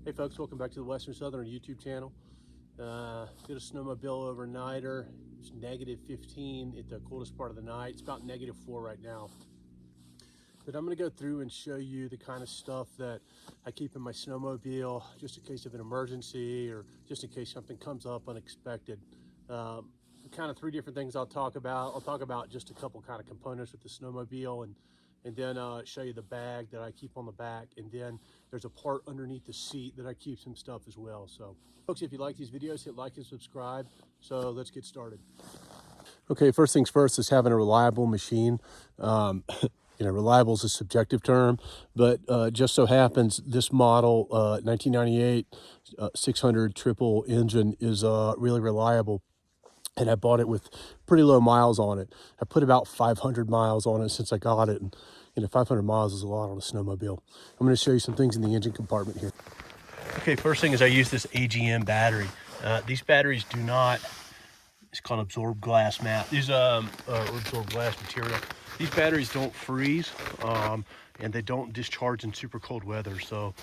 Hey folks, welcome back to the Western Southern YouTube channel. Did a snowmobile overnighter. It's negative 15 at the coldest part of the night. It's about negative 4 right now. But I'm going to go through and show you the kind of stuff that I keep in my snowmobile just in case of an emergency or just in case something comes up unexpected. Kind of 3 different things I'll talk about. I'll talk about just a couple kind of components with the snowmobile and then show you the bag that I keep on the back, and then there's a part underneath the seat that I keep some stuff as well. So folks, if you like these videos, hit like and subscribe. So let's get started. Okay, first things first is having a reliable machine. You know, reliable is a subjective term, but just so happens this model 1998 600 triple engine is really reliable. And I bought it with pretty low miles on it. I put about 500 miles on it since I got it. And, you know, 500 miles is a lot on a snowmobile. I'm going to show you some things in the engine compartment here. Okay, first thing is I use this AGM battery. These batteries do not, it's called absorbed glass mat. These absorbed glass material. These batteries don't freeze and they don't discharge in super cold weather. So,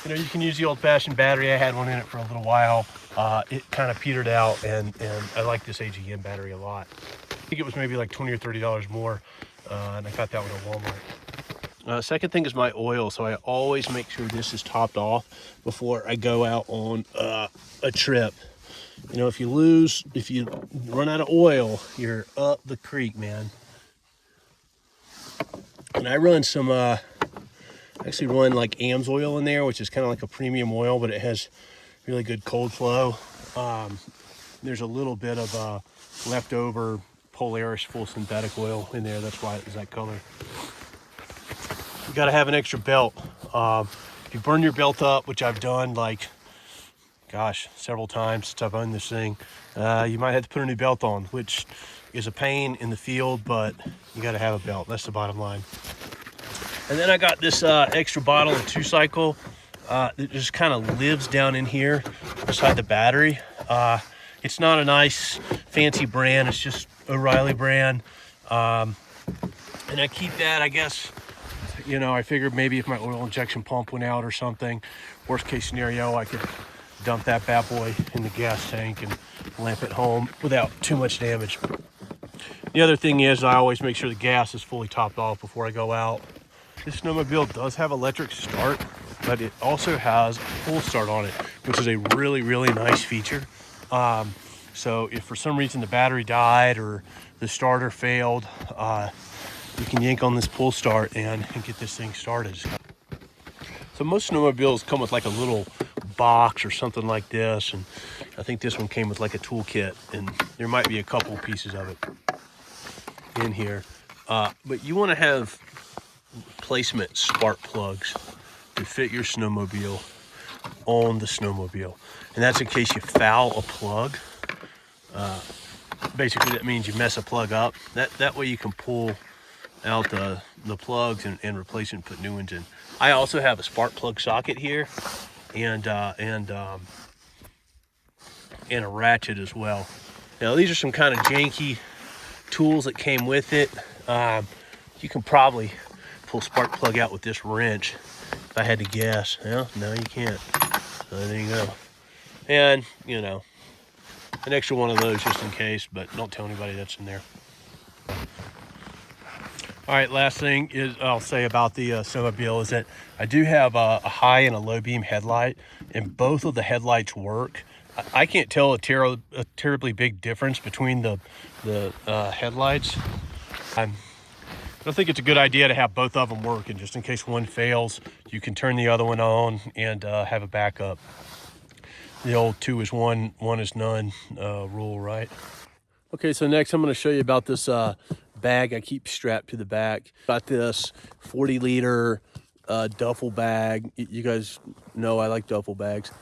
you know, you can use the old-fashioned battery. I had one in it for a little while. It kind of petered out, and I like this AGM battery a lot. I think it was maybe like $20 or $30 more, and I got that one at Walmart. Second thing is my oil. So I always make sure this is topped off before I go out on a trip. You know, if you run out of oil, you're up the creek, man. And I run some, actually run like AMS oil in there, which is kind of like a premium oil, but it has really good cold flow. There's a little bit of leftover Polaris full synthetic oil in there. That's why it is that color. You got to have an extra belt. If you burn your belt up, which I've done like, gosh, several times since I've owned this thing, you might have to put a new belt on, which is a pain in the field, but you got to have a belt. That's the bottom line. And then I got this extra bottle of 2-cycle that just kind of lives down in here beside the battery. It's not a nice fancy brand. It's just O'Reilly brand. And I keep that, I guess, you know, I figured maybe if my oil injection pump went out or something, worst case scenario, I could dump that bad boy in the gas tank and lamp it home without too much damage. The other thing is I always make sure the gas is fully topped off before I go out. This snowmobile does have electric start, but it also has a full start on it, which is a really, really nice feature. So if for some reason the battery died or the starter failed, you can yank on this pull start and get this thing started. So most snowmobiles come with like a little box or something like this, and I think this one came with like a toolkit, and there might be a couple pieces of it in here. But you want to have replacement spark plugs to fit your snowmobile on the snowmobile, and that's in case you foul a plug. Basically that means you mess a plug up. That way you can pull out the plugs and replace it and put new ones in. I also have a spark plug socket here and a ratchet as well. Now these are some kind of janky tools that came with it. You can probably pull spark plug out with this wrench if I had to guess. Well, no, you can't. So there you go. And, you know, an extra one of those just in case, but don't tell anybody that's in there. All right, last thing is I'll say about the snowmobile is that I do have a high and a low beam headlight, and both of the headlights work. I can't tell a terribly big difference between the headlights. I don't think it's a good idea to have both of them working. Just in case one fails, you can turn the other one on and have a backup. The old 2 is 1, 1 is none rule, right? Okay, so next I'm going to show you about this bag I keep strapped to the back. Got this 40-liter duffel bag. You guys know I like duffel bags.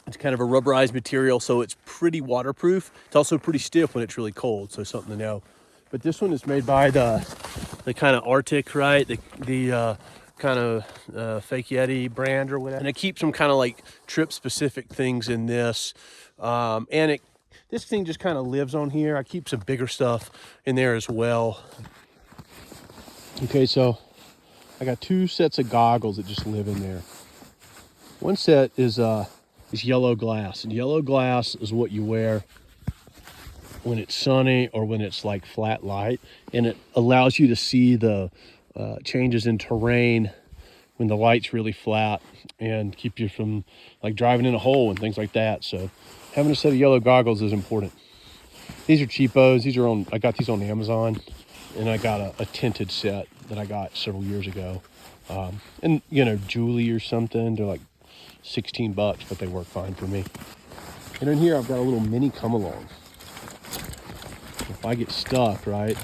It's kind of a rubberized material, so it's pretty waterproof. It's also pretty stiff when it's really cold, so something to know. But this one is made by the kind of Arctic, right? The kind of Fake Yeti brand or whatever. And I keep some kind of like trip-specific things in this. This thing just kind of lives on here. I keep some bigger stuff in there as well. Okay, so I got 2 sets of goggles that just live in there. One set is yellow glass, and yellow glass is what you wear when it's sunny or when it's like flat light, and it allows you to see the changes in terrain when the light's really flat, and keep you from like driving in a hole and things like that. So having a set of yellow goggles is important. These are cheapos. These are on, I got these on Amazon, and I got a tinted set that I got several years ago. And you know, Julie or something, they're like 16 bucks, but they work fine for me. And in here, I've got a little mini come along. If I get stuck, right,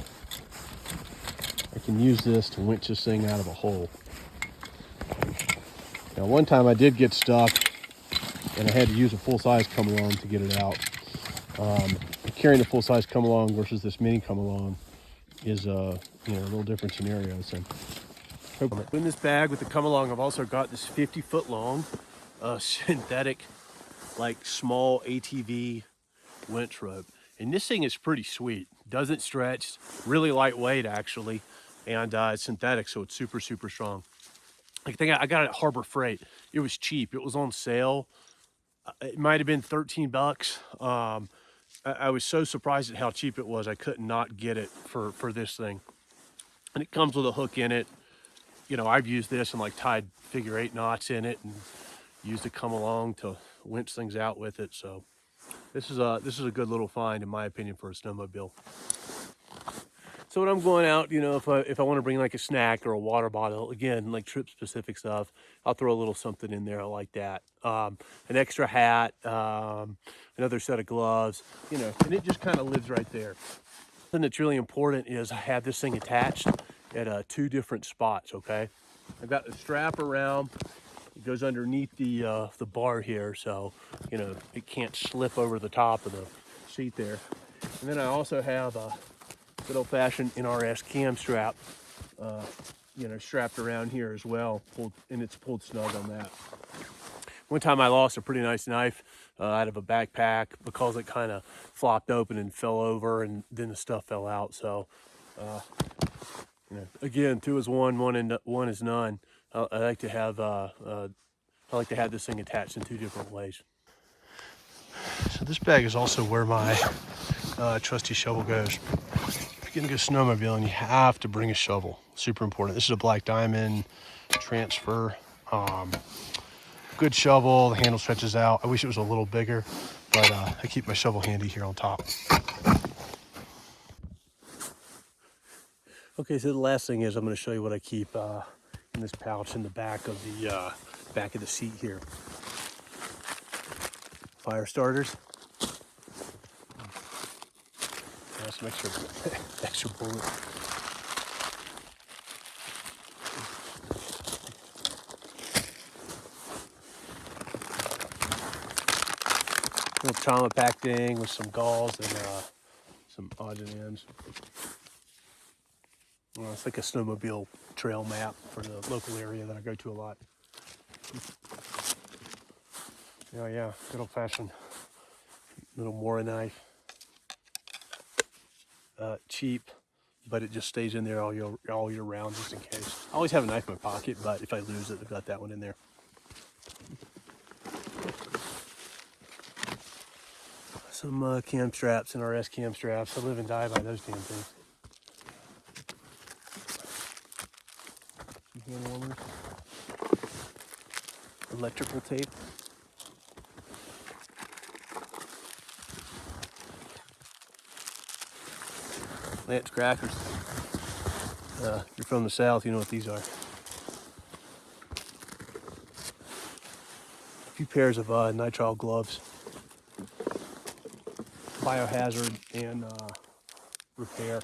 I can use this to winch this thing out of a hole. Now, one time I did get stuck, and I had to use a full-size come along to get it out. Carrying a full-size come along versus this mini come along is a little different scenario. So in this bag with the come along, I've also got this 50-foot long synthetic, like small ATV winch rope, and this thing is pretty sweet. Doesn't stretch, really lightweight actually, and it's synthetic, so it's super strong. I think I got it at Harbor Freight. It was cheap. It was on sale. It might have been 13 bucks. I was so surprised at how cheap it was. I could not get it for this thing. And it comes with a hook in it. You know, I've used this and like tied figure-8 knots in it and used to come along to winch things out with it. So this is a good little find, in my opinion, for a snowmobile. So when I'm going out, you know, if I want to bring like a snack or a water bottle, again, like trip specific stuff, I'll throw a little something in there like that. An extra hat, another set of gloves, you know, and it just kind of lives right there. Something that's really important is I have this thing attached at 2 different spots, okay? I've got a strap around. It goes underneath the bar here, so, you know, it can't slip over the top of the seat there. And then I also have a good old-fashioned NRS cam strap, you know, strapped around here as well, and it's pulled snug on that. One time I lost a pretty nice knife out of a backpack because it kind of flopped open and fell over, and then the stuff fell out. So, you know, again, 2 is 1, 1 is none. I like to have this thing attached in 2 different ways. So this bag is also where my trusty shovel goes. If you're gonna go snowmobiling, you have to bring a shovel. Super important. This is a Black Diamond transfer. Good shovel. The handle stretches out. I wish it was a little bigger, but I keep my shovel handy here on top. Okay, so the last thing is I'm going to show you what I keep in this pouch in the back of the seat here. Fire starters. Some extra bullets. Little trauma pack thing with some gauze and some odds and ends. It's like a snowmobile trail map for the local area that I go to a lot. Yeah, good old-fashioned little Mora knife. Cheap, but it just stays in there all year round, just in case. I always have a knife in my pocket, but if I lose it, I've got that one in there. Some cam straps, NRS cam straps. I live and die by those damn things. Some hand warmers. Electrical tape. Lance crackers. If you're from the South, you know what these are. A few pairs of nitrile gloves. Biohazard and repair.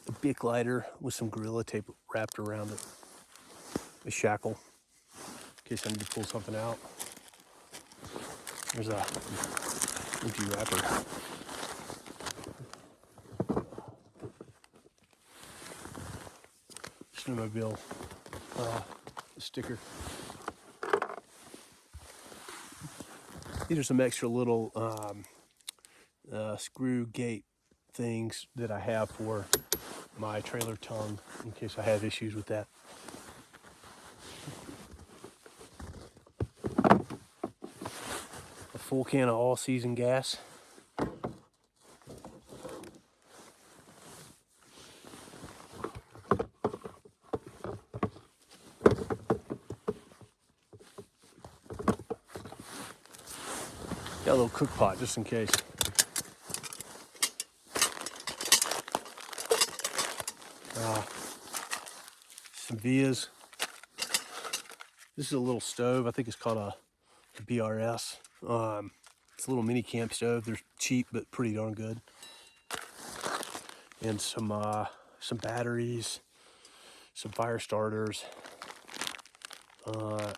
A Bic lighter with some Gorilla Tape wrapped around it. A shackle in case I need to pull something out. There's a empty wrapper. Snowmobile sticker. These are some extra little screw gate things that I have for my trailer tongue in case I have issues with that. full can of all-season gas. Got a little cook pot just in case. Some vias. This is a little stove. I think it's called a BRS. It's a little mini camp stove. They're cheap but pretty darn good. And some batteries, some fire starters, a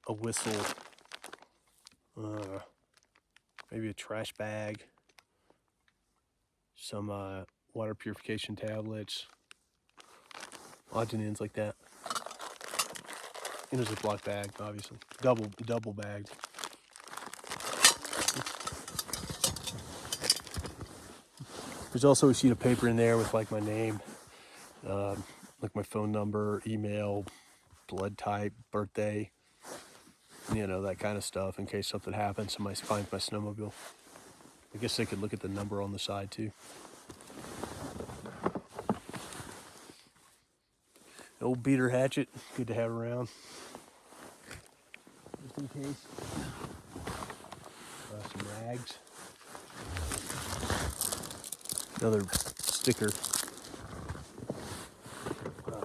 whistle, maybe a trash bag, some water purification tablets, odds and ends like that. In a Ziploc bag, obviously, double bagged. There's also a sheet of paper in there with like my name, like my phone number, email, blood type, birthday, you know, that kind of stuff in case something happens, somebody finds my snowmobile. I guess they could look at the number on the side too. An old beater hatchet, good to have around. Just in case. Some rags. Another sticker.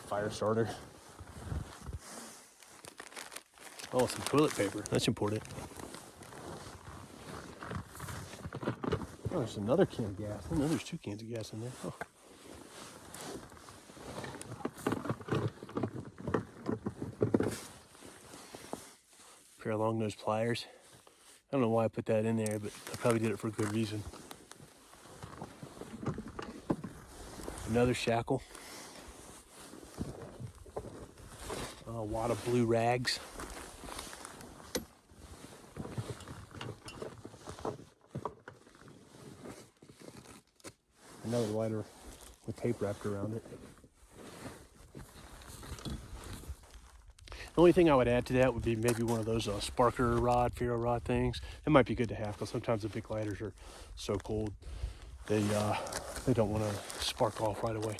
Fire starter. Oh, some toilet paper. That's important. Oh, there's another can of gas. Oh, no, there's 2 cans of gas in there. Oh. Pair of long nose pliers. I don't know why I put that in there, but I probably did it for a good reason. Another shackle. A wad of blue rags. Another lighter with tape wrapped around it. The only thing I would add to that would be maybe one of those sparker rod, ferro rod things. It might be good to have because sometimes the big lighters are so cold they don't want to spark off right away.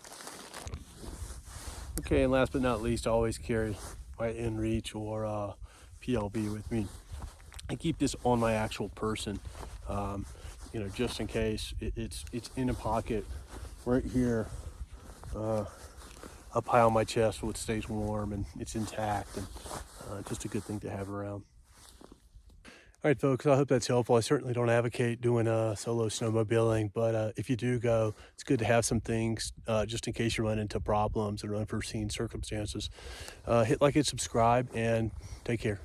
Okay, and last but not least, I always carry my inReach or PLB with me. I keep this on my actual person, you know, just in case. It's in a pocket right here, up high on my chest, so it stays warm and it's intact, and just a good thing to have around. All right, folks, I hope that's helpful. I certainly don't advocate doing solo snowmobiling, but if you do go, it's good to have some things just in case you run into problems or unforeseen circumstances. Hit like and subscribe, and take care.